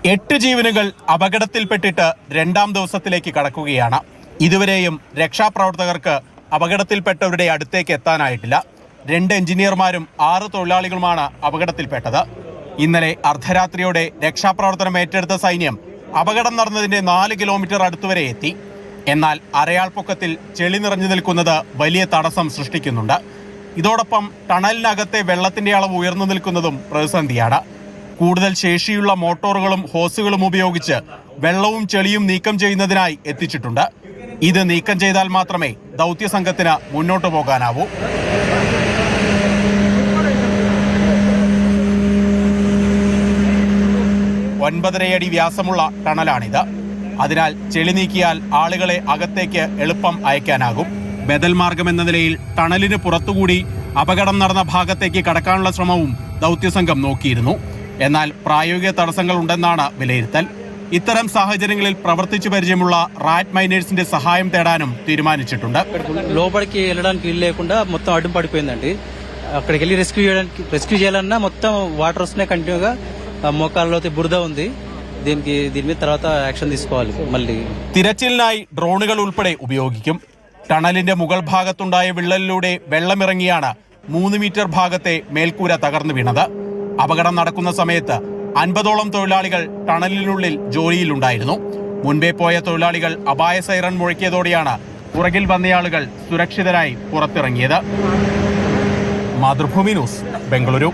8 ജീവനുകൾ അപകടത്തിൽപ്പെട്ടിട്ട് രണ്ടാം ദിവസത്തിലേക്ക് കടക്കുകയാണ്. ഇതുവരെയും രക്ഷാപ്രവർത്തകർക്ക് അപകടത്തിൽപ്പെട്ടവരുടെ അടുത്തേക്ക് എത്താനായിട്ടില്ല. 2 എഞ്ചിനീയർമാരും 6 തൊഴിലാളികളുമാണ് അപകടത്തിൽപ്പെട്ടത്. ഇന്നലെ അർദ്ധരാത്രിയോടെ രക്ഷാപ്രവർത്തനം ഏറ്റെടുത്ത സൈന്യം അപകടം നടന്നതിന്റെ 4 കിലോമീറ്റർ അടുത്തുവരെ എത്തി. എന്നാൽ അരയാൾ പൊക്കത്തിൽ ചെളി നിറഞ്ഞു നിൽക്കുന്നത് വലിയ തടസ്സം സൃഷ്ടിക്കുന്നുണ്ട്. ഇതോടൊപ്പം ടണലിനകത്തെ വെള്ളത്തിന്റെ അളവ് ഉയർന്നു നിൽക്കുന്നതും പ്രതിസന്ധിയാണ്. കൂടുതൽ ശേഷിയുള്ള മോട്ടോറുകളും ഹോസുകളും ഉപയോഗിച്ച് വെള്ളവും ചെളിയും നീക്കം ചെയ്യുന്നതിനായി എത്തിച്ചിട്ടുണ്ട്. ഇത് നീക്കം ചെയ്താൽ മാത്രമേ ദൗത്യസംഘത്തിന് മുന്നോട്ട് പോകാനാവൂ. ഒൻപതര വ്യാസമുള്ള ടണലാണിത്. അതിനാൽ ചെളി നീക്കിയാൽ ആളുകളെ അകത്തേക്ക് എളുപ്പം അയക്കാനാകും. ബദൽ മാർഗം എന്ന നിലയിൽ ടണലിന് പുറത്തുകൂടി അപകടം നടന്ന ഭാഗത്തേക്ക് കടക്കാനുള്ള ശ്രമവും ദൗത്യസംഘം നോക്കിയിരുന്നു. എന്നാൽ പ്രായോഗിക തടസ്സങ്ങൾ ഉണ്ടെന്നാണ് വിലയിരുത്തൽ. ഇത്തരം സാഹചര്യങ്ങളിൽ പ്രവർത്തിച്ചു പരിചയമുള്ള റാറ്റ് മൈനേഴ്സിന്റെ സഹായം తేడాനും తీర్మానించిട്ടുണ്ട്. లోపలికి వెళ్ళడానికి వీలు లేకుండా మొత్తం అడ్డం పడిపోయిందండి. అక్కడికి వెళ్ళి రెస్క్యూ చేయాలన్నా మొత్తం వాటర్ వస్తున్నాయి కంటిన్యూగా. మోకాళ్ళలో బురద ఉంది. దీని మీద తర్వాత యాక్షన్ తీసుకోవాలి. మళ్ళీ തിരച്ചിലിനായി ഡ്രോണുകൾ ഉൾപ്പെടെ ഉപയോഗിക്കും. ടണലിന്റെ മുകൾ ഭാഗത്തുണ്ടായ വിള്ളലിലൂടെ വെള്ളമിറങ്ങിയാണ് 3 മീറ്റർ ഭാഗത്തെ മേൽക്കൂര തകർന്നു വീണത്. അപകടം നടക്കുന്ന സമയത്ത് 50ഓളം തൊഴിലാളികൾ ടണലിനുള്ളിൽ ജോലിയിലുണ്ടായിരുന്നു. മുൻപേ പോയ തൊഴിലാളികൾ അപായ സൈറൺ മുഴക്കിയതോടെയാണ് പുറകിൽ വന്നയാളുകൾ സുരക്ഷിതരായി പുറത്തിറങ്ങിയത്. മാതൃഭൂമി ന്യൂസ്, ബംഗളൂരു.